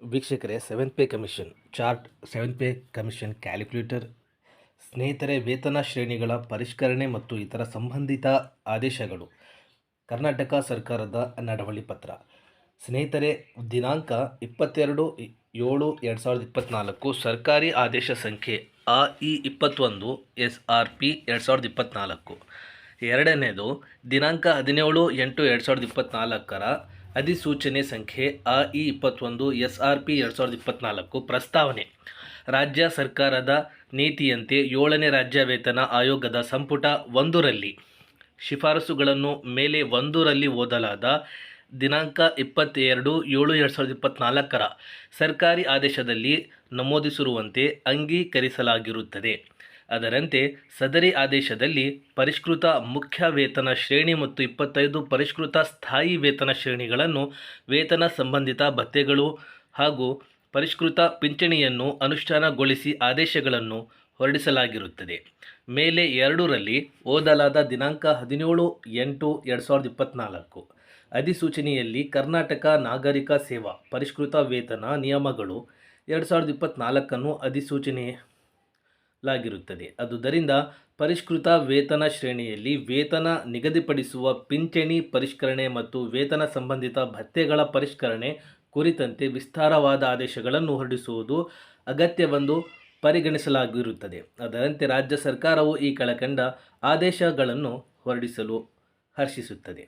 ವೀಕ್ಷಕರೇ, seventh pay commission chart, seventh pay commission calculator, ಸ್ನೇಹಿತರೆ, ವೇತನ ಶ್ರೇಣಿಗಳ ಪರಿಷ್ಕರಣೆ ಮತ್ತು ಇತರ ಸಂಬಂಧಿತ ಆದೇಶಗಳು, ಕರ್ನಾಟಕ ಸರ್ಕಾರದ ನಡವಳಿ ಪತ್ರ. ಸ್ನೇಹಿತರೆ, ದಿನಾಂಕ 22/7/2024 ಸರ್ಕಾರಿ ಆದೇಶ ಸಂಖ್ಯೆ AE-21 SRP 2024. ಎರಡನೇದು ದಿನಾಂಕ 17/8/2024 ಅಧಿಸೂಚನೆ ಸಂಖ್ಯೆ AE-21 SRP 2024 ಪ್ರಸ್ತಾವನೆ. ರಾಜ್ಯ ಸರ್ಕಾರದ ನೀತಿಯಂತೆ 7ನೇ ರಾಜ್ಯ ವೇತನ ಆಯೋಗದ ಸಂಪುಟ 1ರಲ್ಲಿ ಶಿಫಾರಸುಗಳನ್ನು ಮೇಲೆ 1ರಲ್ಲಿ ಓದಲಾದ ದಿನಾಂಕ 22/7/2024 ಸರ್ಕಾರಿ ಆದೇಶದಲ್ಲಿ ನಮೂದಿಸಿರುವಂತೆ ಅಂಗೀಕರಿಸಲಾಗಿರುತ್ತದೆ. ಅದರಂತೆ ಸದರಿ ಆದೇಶದಲ್ಲಿ ಪರಿಷ್ಕೃತ ಮುಖ್ಯ ವೇತನ ಶ್ರೇಣಿ ಮತ್ತು 25 ಪರಿಷ್ಕೃತ ಸ್ಥಾಯಿ ವೇತನ ಶ್ರೇಣಿಗಳನ್ನು, ವೇತನ ಸಂಬಂಧಿತ ಭತ್ಯೆಗಳು ಹಾಗೂ ಪರಿಷ್ಕೃತ ಪಿಂಚಣಿಯನ್ನು ಅನುಷ್ಠಾನಗೊಳಿಸಿ ಆದೇಶಗಳನ್ನು ಹೊರಡಿಸಲಾಗಿರುತ್ತದೆ. ಮೇಲೆ 2ರಲ್ಲಿ ಓದಲಾದ ದಿನಾಂಕ 17/8/2024 ಅಧಿಸೂಚನೆಯಲ್ಲಿ ಕರ್ನಾಟಕ ನಾಗರಿಕ ಸೇವಾ ಪರಿಷ್ಕೃತ ವೇತನ ನಿಯಮಗಳು 2024 ಅಧಿಸೂಚನೆಲಾಗಿರುತ್ತದೆ. ಆದುದರಿಂದ ಪರಿಷ್ಕೃತ ವೇತನ ಶ್ರೇಣಿಯಲ್ಲಿ ವೇತನ ನಿಗದಿಪಡಿಸುವ ಪಿಂಚಣಿ ಪರಿಷ್ಕರಣೆ ಮತ್ತು ವೇತನ ಸಂಬಂಧಿತ ಭತ್ಯೆಗಳ ಪರಿಷ್ಕರಣೆ ಕುರಿತಂತೆ ವಿಸ್ತಾರವಾದ ಆದೇಶಗಳನ್ನು ಹೊರಡಿಸುವುದು ಅಗತ್ಯವೆಂದು ಪರಿಗಣಿಸಲಾಗಿರುತ್ತದೆ. ಅದರಂತೆ ರಾಜ್ಯ ಸರ್ಕಾರವು ಈ ಕೆಳಕಂಡ ಆದೇಶಗಳನ್ನು ಹೊರಡಿಸಲು ಹರ್ಷಿಸುತ್ತದೆ.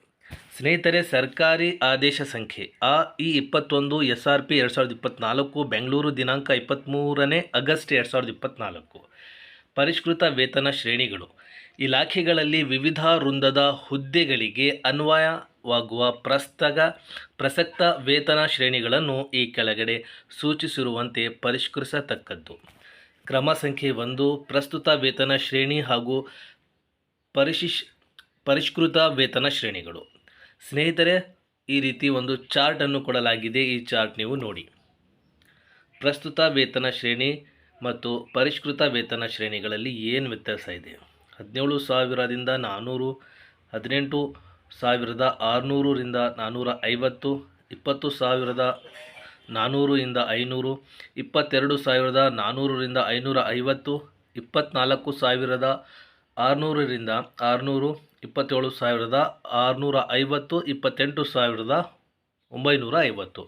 ಸ್ನೇಹಿತರೆ, ಸರ್ಕಾರಿ ಆದೇಶ ಸಂಖ್ಯೆ AE-21 SRP 2024 ಬೆಂಗಳೂರು ದಿನಾಂಕ 23ನೇ ಆಗಸ್ಟ್ 2024. ಪರಿಷ್ಕೃತ ವೇತನ ಶ್ರೇಣಿಗಳು. ಇಲಾಖೆಗಳಲ್ಲಿ ವಿವಿಧ ವೃಂದದ ಹುದ್ದೆಗಳಿಗೆ ಅನ್ವಯವಾಗುವ ಪ್ರಸಕ್ತ ವೇತನ ಶ್ರೇಣಿಗಳನ್ನು ಈ ಕೆಳಗಡೆ ಸೂಚಿಸಿರುವಂತೆ ಪರಿಷ್ಕರಿಸತಕ್ಕದ್ದು. ಕ್ರಮ ಸಂಖ್ಯೆ 1, ಪ್ರಸ್ತುತ ವೇತನ ಶ್ರೇಣಿ ಹಾಗೂ ಪರಿಷ್ಕೃತ ವೇತನ ಶ್ರೇಣಿಗಳು. ಸ್ನೇಹಿತರೆ, ಈ ರೀತಿ ಒಂದು ಚಾರ್ಟನ್ನು ಕೊಡಲಾಗಿದೆ. ಈ ಚಾರ್ಟ್ ನೀವು ನೋಡಿ. ಪ್ರಸ್ತುತ ವೇತನ ಶ್ರೇಣಿ ಮತ್ತು ಪರಿಷ್ಕೃತ ವೇತನ ಶ್ರೇಣಿಗಳಲ್ಲಿ ಏನು ವ್ಯತ್ಯಾಸ ಇದೆ? 17,000ದಿಂದ 400, 18,600 ರಿಂದ 450, 20,400 ರಿಂದ 500, 22,400 ರಿಂದ 550, 24,600 ರಿಂದ 600, 27,650, 28,950.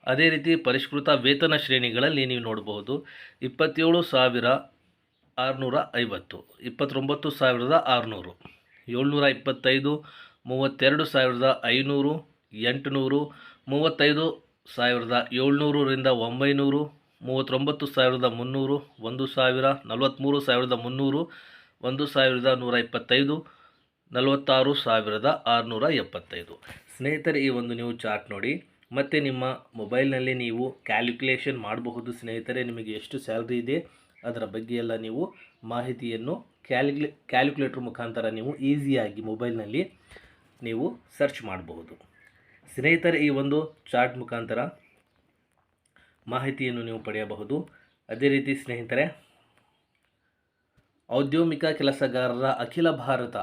ಅದೇ ರೀತಿ ಪರಿಷ್ಕೃತ ವೇತನ ಶ್ರೇಣಿಗಳಲ್ಲಿ ನೀವು ನೋಡಬಹುದು 27,650, 29,600, 725, 32,500, 800, 35,700 ರಿಂದ 900, 39,300, 1,000, 43,300, 1,125, 46,675. ಸ್ನೇಹಿತರೆ, ಈ ಒಂದು ನೀವು ಚಾರ್ಟ್ ನೋಡಿ. ಮತ್ತು ನಿಮ್ಮ ಮೊಬೈಲ್ನಲ್ಲಿ ನೀವು ಕ್ಯಾಲ್ಕುಲೇಷನ್ ಮಾಡಬಹುದು. ಸ್ನೇಹಿತರೆ, ನಿಮಗೆ ಎಷ್ಟು ಸ್ಯಾಲ್ರಿ ಇದೆ ಅದರ ಬಗ್ಗೆ ಎಲ್ಲ ನೀವು ಮಾಹಿತಿಯನ್ನು ಕ್ಯಾಲ್ಕುಲೇಟರ್ ಮುಖಾಂತರ ನೀವು ಈಸಿಯಾಗಿ ಮೊಬೈಲ್ನಲ್ಲಿ ನೀವು ಸರ್ಚ್ ಮಾಡಬಹುದು. ಸ್ನೇಹಿತರೆ, ಈ ಒಂದು ಚಾರ್ಟ್ ಮುಖಾಂತರ ಮಾಹಿತಿಯನ್ನು ನೀವು ಪಡೆಯಬಹುದು. ಅದೇ ರೀತಿ ಸ್ನೇಹಿತರೆ, ಔದ್ಯೋಗಿಕ ಕೆಲಸಗಾರರ ಅಖಿಲ ಭಾರತ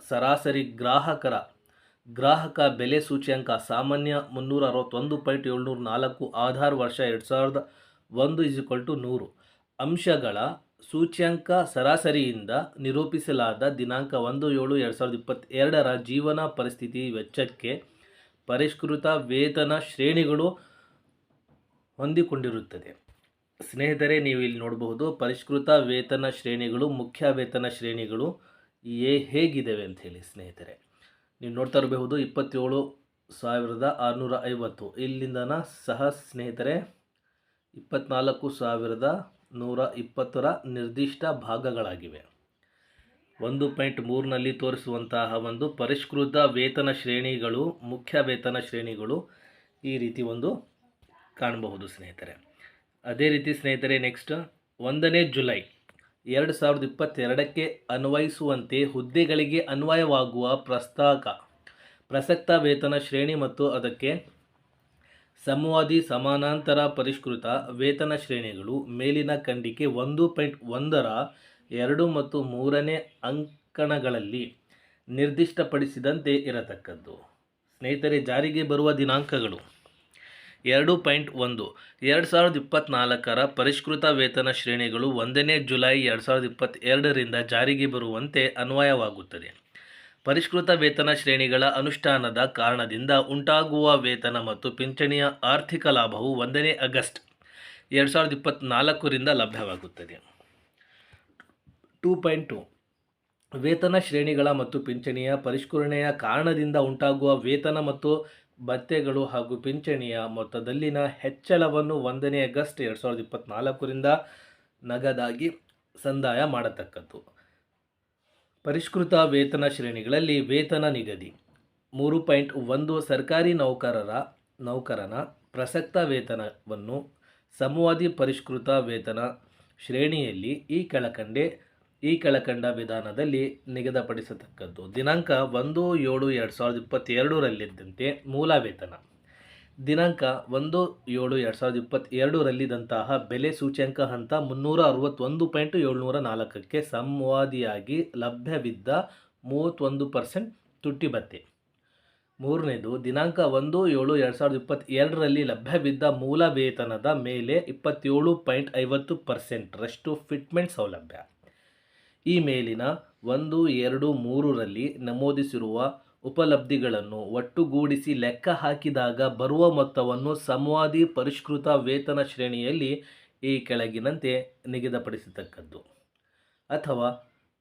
ಸರಾಸರಿ ಗ್ರಾಹಕ ಬೆಲೆ ಸೂಚ್ಯಂಕ ಸಾಮಾನ್ಯ 361.704 ಆಧಾರ್ ವರ್ಷ 2001 100 ಅಂಶಗಳ ಸೂಚ್ಯಂಕ ಸರಾಸರಿಯಿಂದ ನಿರೂಪಿಸಲಾದ ದಿನಾಂಕ 1/7/2022 ಜೀವನ ಪರಿಸ್ಥಿತಿ ವೆಚ್ಚಕ್ಕೆ ಪರಿಷ್ಕೃತ ವೇತನ ಶ್ರೇಣಿಗಳು ಹೊಂದಿಕೊಂಡಿರುತ್ತದೆ. ಸ್ನೇಹಿತರೆ, ನೀವು ಇಲ್ಲಿ ನೋಡಬಹುದು ಪರಿಷ್ಕೃತ ವೇತನ ಶ್ರೇಣಿಗಳು, ಮುಖ್ಯ ವೇತನ ಶ್ರೇಣಿಗಳು ಹೇಗಿದ್ದಾವೆ ಅಂತ ಹೇಳಿ. ಸ್ನೇಹಿತರೆ, ನೀವು ನೋಡ್ತಾ ಇರಬಹುದು 27,650 ಇಲ್ಲಿಂದನ ಸಹ ಸ್ನೇಹಿತರೆ 24,120 ನಿರ್ದಿಷ್ಟ ಭಾಗಗಳಾಗಿವೆ. 1.3ನಲ್ಲಿ ತೋರಿಸುವಂತಹ ಒಂದು ಪರಿಷ್ಕೃತ ವೇತನ ಶ್ರೇಣಿಗಳು, ಮುಖ್ಯ ವೇತನ ಶ್ರೇಣಿಗಳು ಈ ರೀತಿ ಒಂದು ಕಾಣಬಹುದು ಸ್ನೇಹಿತರೆ. ಅದೇ ರೀತಿ ಸ್ನೇಹಿತರೆ, ನೆಕ್ಸ್ಟ್ 1ನೇ ಜುಲೈ 2022ಕ್ಕೆ ಅನ್ವಯಿಸುವಂತೆ ಹುದ್ದೆಗಳಿಗೆ ಅನ್ವಯವಾಗುವ ಪ್ರಸಕ್ತ ವೇತನ ಶ್ರೇಣಿ ಮತ್ತು ಅದಕ್ಕೆ ಸಂವಾದಿ ಸಮಾನಾಂತರ ಪರಿಷ್ಕೃತ ವೇತನ ಶ್ರೇಣಿಗಳು ಮೇಲಿನ ಖಂಡಿಕೆ 1.1ರ 2 ಮತ್ತು 3ನೇ ಅಂಕಣಗಳಲ್ಲಿ ನಿರ್ದಿಷ್ಟಪಡಿಸಿದಂತೆ ಇರತಕ್ಕದ್ದು. ಸ್ನೇಹಿತರೆ, ಜಾರಿಗೆ ಬರುವ ದಿನಾಂಕಗಳು 2.1 2024ರ ಪರಿಷ್ಕೃತ ವೇತನ ಶ್ರೇಣಿಗಳು 1ನೇ ಜುಲೈ 2022ರಿಂದ ಜಾರಿಗೆ ಬರುವಂತೆ ಅನ್ವಯವಾಗುತ್ತದೆ. ಪರಿಷ್ಕೃತ ವೇತನ ಶ್ರೇಣಿಗಳ ಅನುಷ್ಠಾನದ ಕಾರಣದಿಂದ ಉಂಟಾಗುವ ವೇತನ ಮತ್ತು ಪಿಂಚಣಿಯ ಆರ್ಥಿಕ ಲಾಭವು 1ನೇ ಆಗಸ್ಟ್ 2024ರಿಂದ ಲಭ್ಯವಾಗುತ್ತದೆ. 2.2 ವೇತನ ಶ್ರೇಣಿಗಳ ಮತ್ತು ಪಿಂಚಣಿಯ ಪರಿಷ್ಕರಣೆಯ ಕಾರಣದಿಂದ ಉಂಟಾಗುವ ವೇತನ ಮತ್ತು ಭತ್ಯೆಗಳು ಹಾಗೂ ಪಿಂಚಣಿಯ ಮೊತ್ತದಲ್ಲಿನ ಹೆಚ್ಚಳವನ್ನು 1ನೇ ಆಗಸ್ಟ್ 2024ರಿಂದ ನಗದಾಗಿ ಸಂದಾಯ ಮಾಡತಕ್ಕದ್ದು. ಪರಿಷ್ಕೃತ ವೇತನ ಶ್ರೇಣಿಗಳಲ್ಲಿ ವೇತನ ನಿಗದಿ 3.1 ಸರ್ಕಾರಿ ನೌಕರನ ಪ್ರಸಕ್ತ ವೇತನವನ್ನು ಸಮವಾದಿ ಪರಿಷ್ಕೃತ ವೇತನ ಶ್ರೇಣಿಯಲ್ಲಿ ಈ ಕೆಳಕಂಡ ವಿಧಾನದಲ್ಲಿ ನಿಗದಿಪಡಿಸತಕ್ಕದ್ದು. ದಿನಾಂಕ 1/7/2022ರಲ್ಲಿದ್ದಂತೆ ಮೂಲ ವೇತನ ದಿನಾಂಕ 1/7/2022ರಲ್ಲಿದ್ದಂತಹ ಬೆಲೆ ಸೂಚ್ಯಂಕ ಹಂತ 361.704ಕ್ಕೆ ಸಂವಾದಿಯಾಗಿ ಲಭ್ಯವಿದ್ದ 31% ತುಟ್ಟಿ ಭತ್ಯೆ. ಮೂರನೇದು ದಿನಾಂಕ 1/7/2022ರಲ್ಲಿ ಲಭ್ಯವಿದ್ದ ಮೂಲ ವೇತನದ ಮೇಲೆ 27.50% ರಷ್ಟು ಫಿಟ್ಮೆಂಟ್ ಸೌಲಭ್ಯ. ಈ ಮೇಲಿನ 1, 2, 3ರಲ್ಲಿ ನಮೂದಿಸಿರುವ ಉಪಲಬ್ಧಿಗಳನ್ನು ಒಟ್ಟುಗೂಡಿಸಿ ಲೆಕ್ಕ ಹಾಕಿದಾಗ ಬರುವ ಮೊತ್ತವನ್ನು ಸಂವಾದಿ ಪರಿಷ್ಕೃತ ವೇತನ ಶ್ರೇಣಿಯಲ್ಲಿ ಈ ಕೆಳಗಿನಂತೆ ನಿಗದಿಪಡಿಸತಕ್ಕದ್ದು. ಅಥವಾ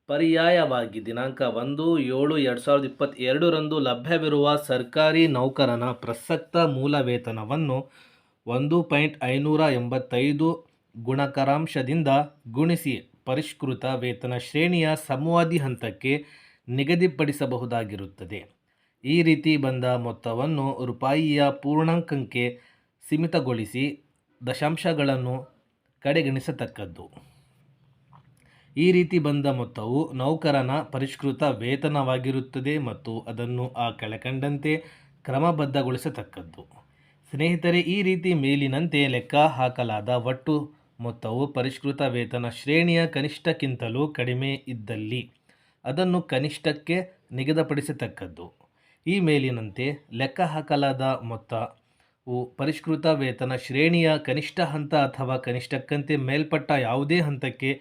ಪರ್ಯಾಯವಾಗಿ ದಿನಾಂಕ 1/7/2022ರಂದು ಲಭ್ಯವಿರುವ ಸರ್ಕಾರಿ ನೌಕರನ ಪ್ರಸಕ್ತ ಮೂಲ ವೇತನವನ್ನು 1.585 ಗುಣಕರಾಂಶದಿಂದ ಗುಣಿಸಿ ಪರಿಷ್ಕೃತ ವೇತನ ಶ್ರೇಣಿಯ ಸಂವಾದಿ ಹಂತಕ್ಕೆ ನಿಗದಿಪಡಿಸಬಹುದಾಗಿರುತ್ತದೆ. ಈ ರೀತಿ ಬಂದ ಮೊತ್ತವನ್ನು ರೂಪಾಯಿಯ ಪೂರ್ಣಾಂಕಕ್ಕೆ ಸೀಮಿತಗೊಳಿಸಿ ದಶಾಂಶಗಳನ್ನು ಕಡೆಗಣಿಸತಕ್ಕದ್ದು. ಈ ರೀತಿ ಬಂದ ಮೊತ್ತವು ನೌಕರನ ಪರಿಷ್ಕೃತ ವೇತನವಾಗಿರುತ್ತದೆ ಮತ್ತು ಅದನ್ನು ಆ ಕೆಳಕಂಡಂತೆ ಕ್ರಮಬದ್ಧಗೊಳಿಸತಕ್ಕದ್ದು. ಸ್ನೇಹಿತರೆ, ಈ ರೀತಿ ಮೇಲಿನಂತೆ ಲೆಕ್ಕ ಹಾಕಲಾದ ಒಟ್ಟು ಮೊತ್ತವು ಪರಿಷ್ಕೃತ ವೇತನ ಶ್ರೇಣಿಯ ಕನಿಷ್ಠಕ್ಕಿಂತಲೂ ಕಡಿಮೆ ಇದ್ದಲ್ಲಿ ಅದನ್ನು ಕನಿಷ್ಠಕ್ಕೆ ನಿಗದಿಪಡಿಸತಕ್ಕದ್ದು. ಈ ಮೇಲಿನಂತೆ ಲೆಕ್ಕ ಹಾಕಲಾದ ಮೊತ್ತವು ಪರಿಷ್ಕೃತ ವೇತನ ಶ್ರೇಣಿಯ ಕನಿಷ್ಠ ಹಂತ ಅಥವಾ ಕನಿಷ್ಠಕ್ಕಿಂತ ಮೇಲ್ಪಟ್ಟ ಯಾವುದೇ ಹಂತಕ್ಕೆ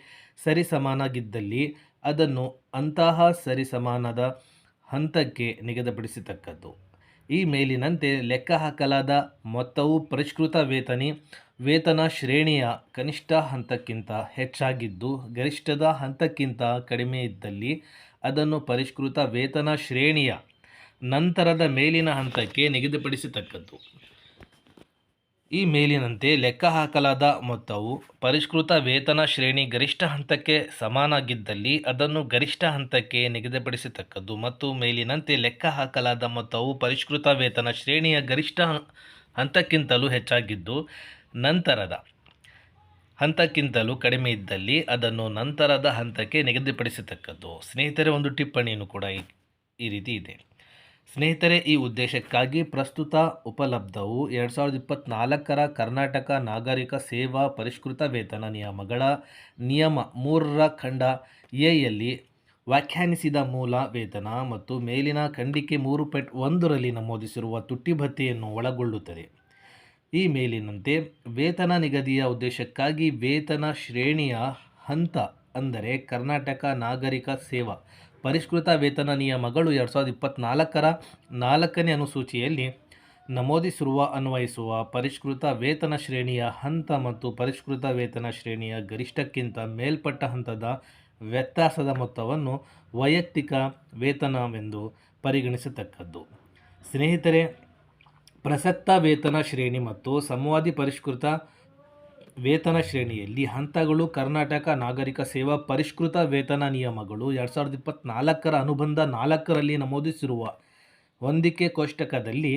ಸರಿಸಮಾನಾಗಿದ್ದಲ್ಲಿ ಅದನ್ನು ಅಂತಹ ಸರಿಸಮಾನದ ಹಂತಕ್ಕೆ ನಿಗದಿಪಡಿಸತಕ್ಕದ್ದು. ಈ ಮೇಲಿನಂತೆ ಲೆಕ್ಕ ಹಾಕಲಾದ ಮೊತ್ತವು ಪರಿಷ್ಕೃತ ವೇತನ ಶ್ರೇಣಿಯ ಕನಿಷ್ಠ ಹಂತಕ್ಕಿಂತ ಹೆಚ್ಚಾಗಿದ್ದು ಗರಿಷ್ಠದ ಹಂತಕ್ಕಿಂತ ಕಡಿಮೆ ಇದ್ದಲ್ಲಿ ಅದನ್ನು ಪರಿಷ್ಕೃತ ವೇತನ ಶ್ರೇಣಿಯ ನಂತರದ ಮೇಲಿನ ಹಂತಕ್ಕೆ ನಿಗದಿಪಡಿಸತಕ್ಕದ್ದು. ಈ ಮೇಲಿನಂತೆ ಲೆಕ್ಕ ಹಾಕಲಾದ ಮೊತ್ತವು ಪರಿಷ್ಕೃತ ವೇತನ ಶ್ರೇಣಿ ಗರಿಷ್ಠ ಹಂತಕ್ಕೆ ಸಮಾನಾಗಿದ್ದಲ್ಲಿ ಅದನ್ನು ಗರಿಷ್ಠ ಹಂತಕ್ಕೆ ನಿಗದಿಪಡಿಸತಕ್ಕದ್ದು. ಮತ್ತು ಮೇಲಿನಂತೆ ಲೆಕ್ಕ ಹಾಕಲಾದ ಮೊತ್ತವು ಪರಿಷ್ಕೃತ ವೇತನ ಶ್ರೇಣಿಯ ಗರಿಷ್ಠ ಹಂತಕ್ಕಿಂತಲೂ ಹೆಚ್ಚಾಗಿದ್ದು ನಂತರದ ಹಂತಕ್ಕಿಂತಲೂ ಕಡಿಮೆ ಇದ್ದಲ್ಲಿ ಅದನ್ನು ನಂತರದ ಹಂತಕ್ಕೆ ನಿಗದಿಪಡಿಸತಕ್ಕದ್ದು. ಸ್ನೇಹಿತರೆ, ಒಂದು ಟಿಪ್ಪಣಿಯನ್ನು ಕೂಡ ಈ ರೀತಿ ಇದೆ. ಸ್ನೇಹಿತರೆ, ಈ ಉದ್ದೇಶಕ್ಕಾಗಿ ಪ್ರಸ್ತುತ ಉಪಲಬ್ಧವು 2024ರ ಕರ್ನಾಟಕ ನಾಗರಿಕ ಸೇವಾ ಪರಿಷ್ಕೃತ ವೇತನ ನಿಯಮಗಳ ನಿಯಮ 3ರ ಖಂಡ ಎಯಲ್ಲಿ ವ್ಯಾಖ್ಯಾನಿಸಿದ ಮೂಲ ವೇತನ ಮತ್ತು ಮೇಲಿನ ಖಂಡಿಕೆ 3.1ರಲ್ಲಿ ನಮೂದಿಸಿರುವ ತುಟ್ಟಿ ಭತ್ಯೆಯನ್ನು ಒಳಗೊಳ್ಳುತ್ತದೆ. ಈ ಮೇಲಿನಂತೆ ವೇತನ ನಿಗದಿಯ ಉದ್ದೇಶಕ್ಕಾಗಿ ವೇತನ ಶ್ರೇಣಿಯ ಹಂತ ಅಂದರೆ ಕರ್ನಾಟಕ ನಾಗರಿಕ ಸೇವಾ ಪರಿಷ್ಕೃತ ವೇತನ ನಿಯಮಗಳು 2024ರ 4ನೇ ಅನುಸೂಚಿಯಲ್ಲಿ ನಮೂದಿಸಿರುವ ಅನ್ವಯಿಸುವ ಪರಿಷ್ಕೃತ ವೇತನ ಶ್ರೇಣಿಯ ಹಂತ ಮತ್ತು ಪರಿಷ್ಕೃತ ವೇತನ ಶ್ರೇಣಿಯ ಗರಿಷ್ಠಕ್ಕಿಂತ ಮೇಲ್ಪಟ್ಟ ಹಂತದ ವ್ಯತ್ಯಾಸದ ಮೊತ್ತವನ್ನು ವೈಯಕ್ತಿಕ ವೇತನವೆಂದು ಪರಿಗಣಿಸತಕ್ಕದ್ದು. ಸ್ನೇಹಿತರೆ, ಪ್ರಸಕ್ತ ವೇತನ ಶ್ರೇಣಿ ಮತ್ತು ಸಂವಾದಿ ಪರಿಷ್ಕೃತ ವೇತನ ಶ್ರೇಣಿಯಲ್ಲಿ ಹಂತಗಳು ಕರ್ನಾಟಕ ನಾಗರಿಕ ಸೇವಾ ಪರಿಷ್ಕೃತ ವೇತನ ನಿಯಮಗಳು 2024ರ ಅನುಬಂಧ 4ರಲ್ಲಿ ನಮೂದಿಸಿರುವ ಹೊಂದಿಕೆ ಕೋಷ್ಟಕದಲ್ಲಿ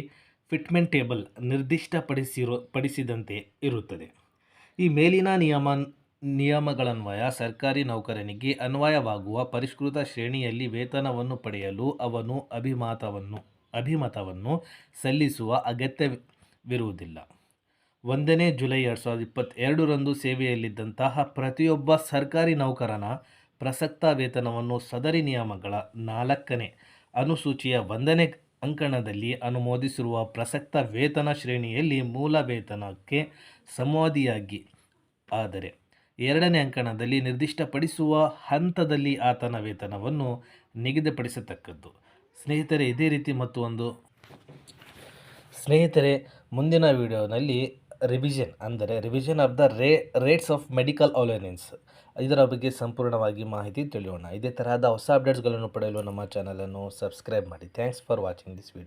ಫಿಟ್ಮೆಂಟ್ ಟೇಬಲ್ ನಿರ್ದಿಷ್ಟಪಡಿಸಿದಂತೆ ಇರುತ್ತದೆ. ಈ ಮೇಲಿನ ನಿಯಮಗಳನ್ವಯ ಸರ್ಕಾರಿ ನೌಕರನಿಗೆ ಅನ್ವಯವಾಗುವ ಪರಿಷ್ಕೃತ ಶ್ರೇಣಿಯಲ್ಲಿ ವೇತನವನ್ನು ಪಡೆಯಲು ಅವನು ಅಭಿಮತವನ್ನು ಸಲ್ಲಿಸುವ ಅಗತ್ಯವಿರುವುದಿಲ್ಲ. 1ನೇ ಜುಲೈ 2022ರಂದು ಸೇವೆಯಲ್ಲಿದ್ದಂತಹ ಪ್ರತಿಯೊಬ್ಬ ಸರ್ಕಾರಿ ನೌಕರನ ಪ್ರಸಕ್ತ ವೇತನವನ್ನು ಸದರಿ ನಿಯಮಗಳ 4ನೇ ಅನುಸೂಚಿಯ 1ನೇ ಅಂಕಣದಲ್ಲಿ ಅನುಮೋದಿಸಿರುವ ಪ್ರಸಕ್ತ ವೇತನ ಶ್ರೇಣಿಯಲ್ಲಿ ಮೂಲ ವೇತನಕ್ಕೆ ಸಂವಾದಿಯಾಗಿ ಆದರೆ 2ನೇ ಅಂಕಣದಲ್ಲಿ ನಿರ್ದಿಷ್ಟಪಡಿಸುವ ಹಂತದಲ್ಲಿ ಆತನ ವೇತನವನ್ನು ನಿಗದಿಪಡಿಸತಕ್ಕದ್ದು. ಸ್ನೇಹಿತರೆ, ಇದೇ ರೀತಿ ಮತ್ತು ಒಂದು ಮುಂದಿನ ವಿಡಿಯೋನಲ್ಲಿ revision of the rates of medical allowance ಇದರ ಬಗ್ಗೆ ಸಂಪೂರ್ಣವಾಗಿ ಮಾಹಿತಿ ತಿಳಿಯೋಣ. ಇದೇ ತರಹದ ಹೊಸ ಅಪ್ಡೇಟ್ಸ್ಗಳನ್ನು ಪಡೆಯಲು ನಮ್ಮ ಚಾನಲನ್ನು ಸಬ್ಸ್ಕ್ರೈಬ್ ಮಾಡಿ. Thanks for watching this video.